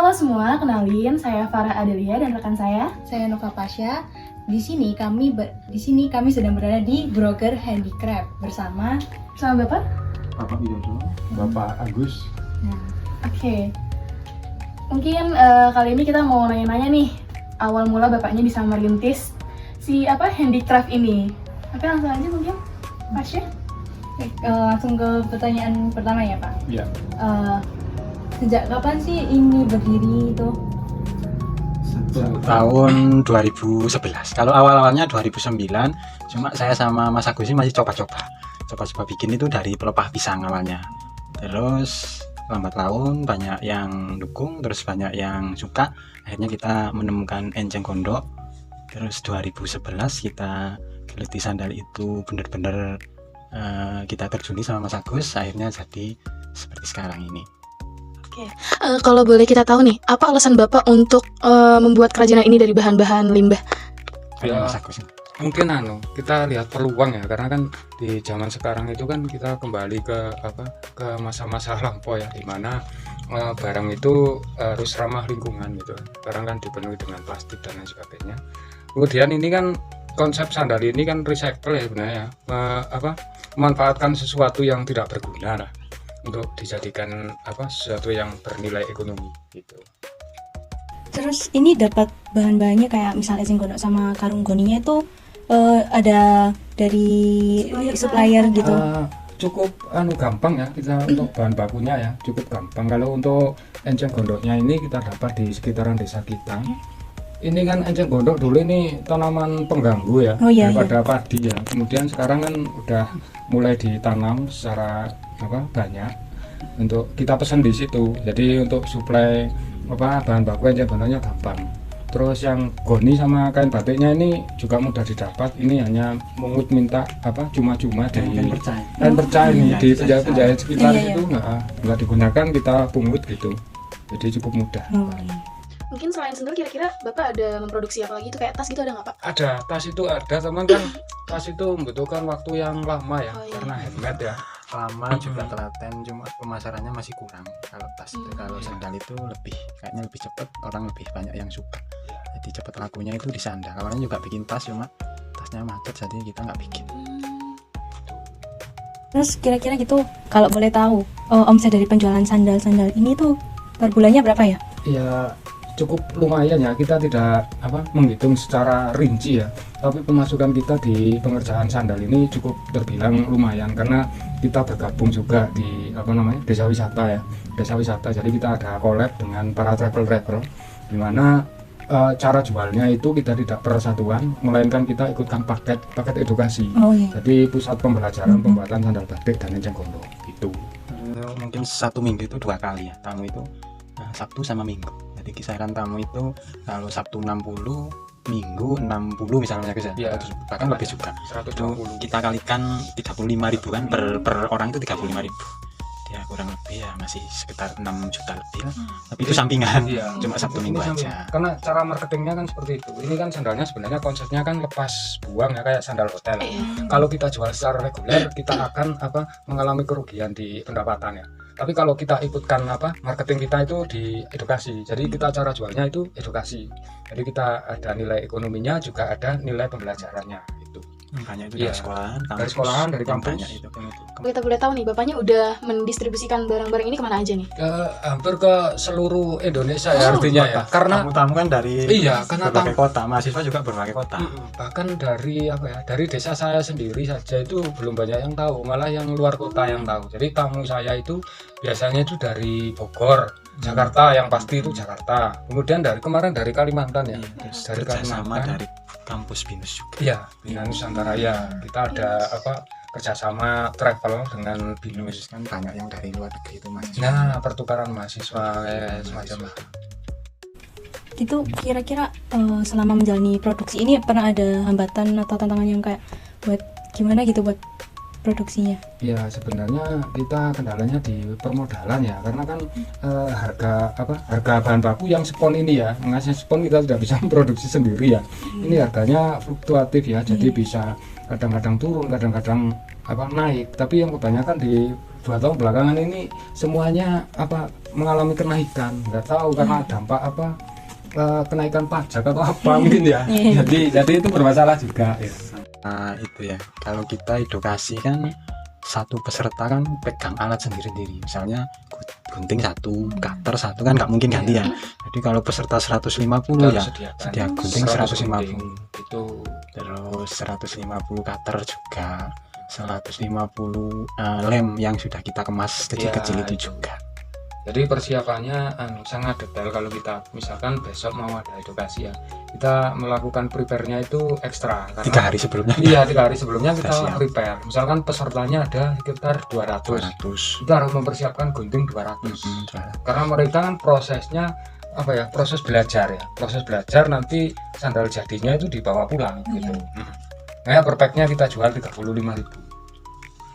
Halo semua, kenalin saya Farah Adelia dan rekan saya Nova Pasha. Di sini kami sedang berada di Broker Handicraft bersama Bapak. Bapak Widodo, Bapak Agus. Oke. Mungkin kali ini kita mau nanya-nanya nih, awal mula bapaknya bisa merintis handicraft ini. Oke, langsung aja mungkin, Pasha. langsung ke pertanyaan pertama ya Pak. Iya. Sejak kapan sih ini berdiri itu? Tahun 2011. Kalau awal-awalnya 2009, cuma saya sama Mas Agus ini masih coba-coba bikin itu dari pelepah pisang awalnya. Terus lambat laun banyak yang dukung, terus banyak yang suka. Akhirnya kita menemukan enceng gondok. Terus 2011 kita geluti sandal itu benar-benar kita terjuni sama Mas Agus. Akhirnya jadi seperti sekarang ini. Oke. Kalau boleh kita tahu nih, apa alasan Bapak untuk membuat kerajinan ini dari bahan-bahan limbah? Ayo, Ya. Mas Agus. Mungkin kita lihat peluang ya, karena kan di zaman sekarang itu kan kita kembali ke masa-masa lampau ya, dimana barang itu harus ramah lingkungan gitu. Barang kan dipenuhi dengan plastik dan lain sebagainya. Kemudian ini kan konsep sandal ini kan recycle ya sebenarnya, memanfaatkan sesuatu yang tidak berguna lah untuk dijadikan sesuatu yang bernilai ekonomi gitu. Terus ini dapat bahan-bahannya kayak misalnya enceng gondok sama karung goninya itu ada dari supplier gitu. Cukup gampang ya kita untuk bahan bakunya ya, cukup gampang. Kalau untuk enceng gondoknya ini kita dapat di sekitaran desa kita. Ini kan enceng gondok dulu ini tanaman pengganggu ya, daripada padi ya. Kemudian sekarang kan udah mulai ditanam secara banyak. Untuk kita pesan di situ. Jadi untuk suplai bahan baku enceng gondoknya gampang. Terus yang goni sama kain batiknya ini juga mudah didapat. Ini hanya mengut minta cuma-cuma dari kain perca ini di penjahit sekitar itu nggak digunakan, kita pungut gitu. Jadi cukup mudah. Mungkin selain sendal, kira-kira Bapak ada memproduksi apa lagi itu kayak tas gitu, ada nggak Pak? Ada, tas itu ada, teman kan. Tas itu membutuhkan waktu yang lama ya, karena handmade ya. Lama juga telaten, cuma pemasarannya masih kurang. Kalau tas itu, kalau sandal itu kayaknya lebih cepat, orang lebih banyak yang suka. Jadi cepat lakunya itu di sandal. Awalnya juga bikin tas, cuma tasnya macet jadi kita nggak bikin. Terus kira-kira gitu kalau boleh tahu omset dari penjualan sandal-sandal ini tuh per bulannya berapa ya? Ya cukup lumayan ya, kita tidak menghitung secara rinci ya, tapi pemasukan kita di pengerjaan sandal ini cukup terbilang lumayan karena kita bergabung juga di desa wisata ya, jadi kita ada collab dengan para travel di mana cara jualnya itu kita tidak per satuan, melainkan kita ikutkan paket edukasi. Jadi pusat pembelajaran pembuatan sandal batik dan enceng gondok gitu. Mungkin 1 minggu itu 2 kali ya, tamu itu Sabtu sama Minggu. Jadi kisaran tamu itu kalau Sabtu 60, Minggu 60 misalnya bisa, bahkan lebih juga. 120. Kita kalikan 35.000 kan per orang itu 35.000. Ya kurang lebih ya masih sekitar 6 juta lebih lah. Tapi itu sampingan, cuma Sabtu Minggu aja. Karena cara marketingnya kan seperti itu. Ini kan sandalnya sebenarnya konsepnya kan lepas buang ya, kayak sandal hotel. Kalau kita jual secara reguler, kita akan mengalami kerugian di pendapatan ya. Tapi kalau kita ikutkan marketing kita itu di edukasi. Jadi kita cara jualnya itu edukasi. Jadi kita ada nilai ekonominya, juga ada nilai pembelajarannya itu. Banyak itu dari sekolahan, dari kampus. Banyak itu. Kita boleh tahu nih, Bapaknya udah mendistribusikan barang-barang ini kemana aja nih? Hampir ke seluruh Indonesia ya artinya ya. Karena tamu kan dari karena berbagai kota, mahasiswa juga berbagai kota. Bahkan dari dari desa saya sendiri saja itu belum banyak yang tahu, malah yang luar kota yang tahu. Jadi tamu saya itu biasanya itu dari Bogor, Jakarta, yang pasti itu Jakarta. Kemudian kemarin dari Kalimantan ya. Dari Kalimantan, dari kampus BINUS juga. Iya, Bina Nusantara ya. Kita ada kerjasama travel dengan BINUS. Kan banyak yang dari luar negeri itu mahasiswa. Nah, pertukaran mahasiswa semacam itu. Itu kira-kira selama menjalani produksi ini pernah ada hambatan atau tantangan yang kayak buat gimana gitu buat produksinya? Ya sebenarnya kita kendalanya di permodalan ya, karena kan harga bahan baku yang spon ini ya, mengasih spon kita tidak bisa memproduksi sendiri ya. Ini harganya fluktuatif ya, jadi bisa kadang-kadang turun, kadang-kadang naik. Tapi yang kebanyakan di 2 tahun belakangan ini semuanya apa mengalami kenaikan, nggak tahu karena dampak apa kenaikan pajak atau apa mungkin ya. Jadi itu bermasalah juga ya. Nah itu ya, kalau kita edukasi kan satu peserta kan pegang alat sendiri-sendiri, misalnya gunting 1, cutter 1 kan nggak mungkin ganti ya. Jadi kalau peserta 150 ya sedia gunting 150 itu, terus 150 cutter juga, 150 lem yang sudah kita kemas kecil-kecil itu juga. Jadi persiapannya sangat detail. Kalau kita misalkan besok mau ada edukasi ya, kita melakukan prepare-nya itu ekstra karena 3 hari sebelumnya. Iya, 3 hari sebelumnya kita siap. prepare. Misalkan pesertanya ada sekitar 200. Kita harus mempersiapkan gunting 200. Karena mereka kan prosesnya apa ya? Proses belajar ya. Proses belajar nanti sandal jadinya itu dibawa pulang gitu. Nah, per pack-nya kita jual 35.000.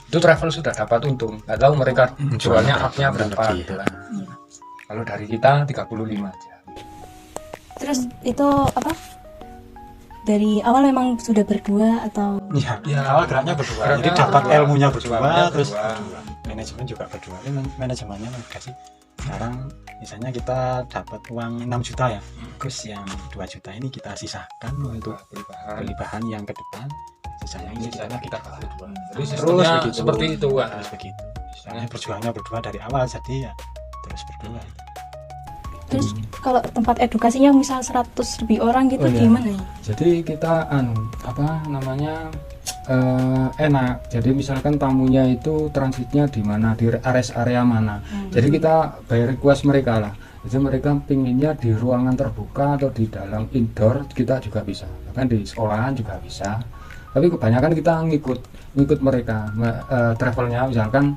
Itu travel sudah dapat untung. Nggak tahu mereka jualnya up-nya berapa gitu kan. Kalau dari kita 35 aja. Terus itu apa? Dari awal memang sudah berdua atau? Ya, Ya, awal geraknya berdua. geraknya Jadi dapat berdua. ilmunya berdua, Ilmunya terus berdua. manajemen juga berdua. Ini manajemennya dikasih. Sekarang misalnya kita dapat uang 6 juta ya. Terus yang 2 juta ini kita sisakan untuk beli bahan yang ke depan. Sisanya ini kita kasih dua. Jadi terus sistemnya begitu. seperti itu kan. Terus begitu. Soalnya perjuangannya berdua dari awal, jadi ya terus berdua. Terus kalau tempat edukasinya misal 100 lebih orang gitu Oh, iya. gimana ya? Jadi kita apa namanya enak. Jadi misalkan tamunya itu transitnya di mana, di area mana. Jadi kita by request mereka lah. Jadi mereka pinginnya di ruangan terbuka atau di dalam indoor, kita juga bisa. Bahkan di sekolahan juga bisa. Tapi kebanyakan kita ngikut mereka travelnya, misalkan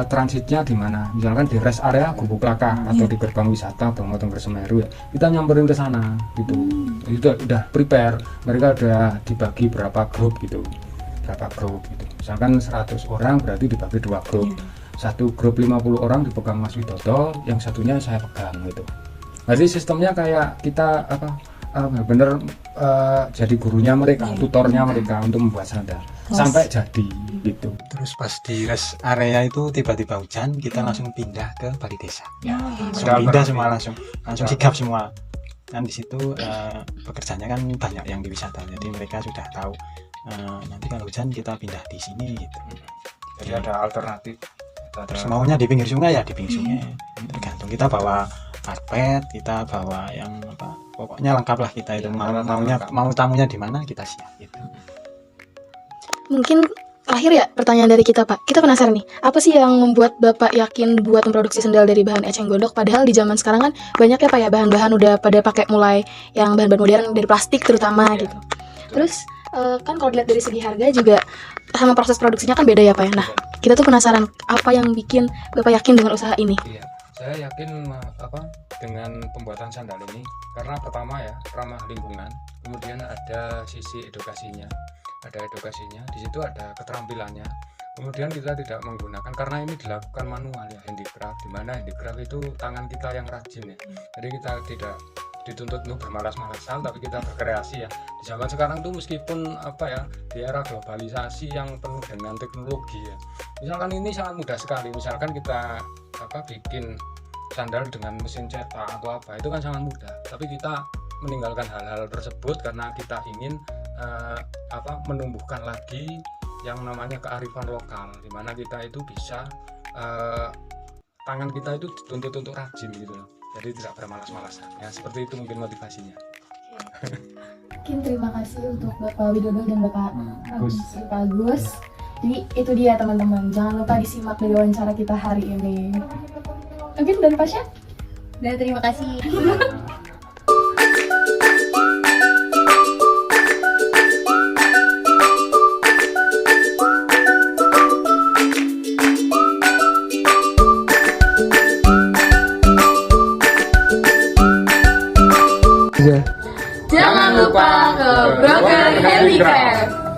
transitnya di mana, misalkan di rest area Gubuk Laka atau di gerbang wisata Bromo Tengger Semeru ya, kita nyamperin ke sana gitu. Itu udah prepare, mereka udah dibagi berapa grup gitu, misalkan 100 orang berarti dibagi 2 grup. Satu grup 50 orang dipegang Mas Widodo, yang satunya saya pegang gitu. Jadi sistemnya kayak kita bener-bener jadi gurunya mereka, tutornya mereka untuk membuat sandal sampai jadi gitu. Terus pas di rest area itu tiba-tiba hujan, kita langsung pindah ke balai desa. Langsung Udah pindah berarti. semua, langsung sigap semua. Kan di situ pekerjaannya kan banyak yang di wisata, jadi mereka sudah tahu nanti kalau hujan kita pindah di sini gitu. Jadi ada alternatif. Terus maunya di pinggir sungai ya di pinggir sungai, tergantung kita bawa karpet, kita bawa yang apa, pokoknya lengkap lah kita itu. Mau tamunya di mana kita siap gitu. Mungkin terakhir ya pertanyaan dari kita Pak. Kita penasaran nih, apa sih yang membuat Bapak yakin buat memproduksi sendal dari bahan eceng gondok? Padahal di zaman sekarang kan banyak ya Pak ya bahan-bahan udah pada pakai mulai yang bahan-bahan modern dari plastik terutama gitu. Terus kan kalau dilihat dari segi harga juga sama proses produksinya kan beda ya Pak ya. Nah, kita tuh penasaran apa yang bikin Bapak yakin dengan usaha ini? Iya, saya yakin dengan pembuatan sandal ini karena pertama ya ramah lingkungan, kemudian ada sisi edukasinya, di situ ada keterampilannya. Kemudian kita tidak menggunakan, karena ini dilakukan manual ya, handicraft, di mana handicraft itu tangan kita yang rajin ya. Jadi kita tidak dituntut untuk bermalas-malasan, tapi kita berkreasi ya. Di zaman sekarang tuh meskipun di era globalisasi yang penuh dengan teknologi ya, misalkan ini sangat mudah sekali. Misalkan kita bikin sandal dengan mesin cetak atau apa, itu kan sangat mudah, tapi kita meninggalkan hal-hal tersebut karena kita ingin menumbuhkan lagi yang namanya kearifan lokal, di mana kita itu bisa tangan kita itu dituntut untuk rajin gitu loh. Jadi tidak bermalas-malasan ya, seperti itu mungkin motivasinya. Mungkin terima kasih untuk Bapak Widodo dan Bapak Agus. Agus. Jadi itu dia teman-teman, jangan lupa disimak dari wawancara kita hari ini. Mungkin dari Pasha? Dan terima kasih. Jangan lupa ke Broker Handicraft.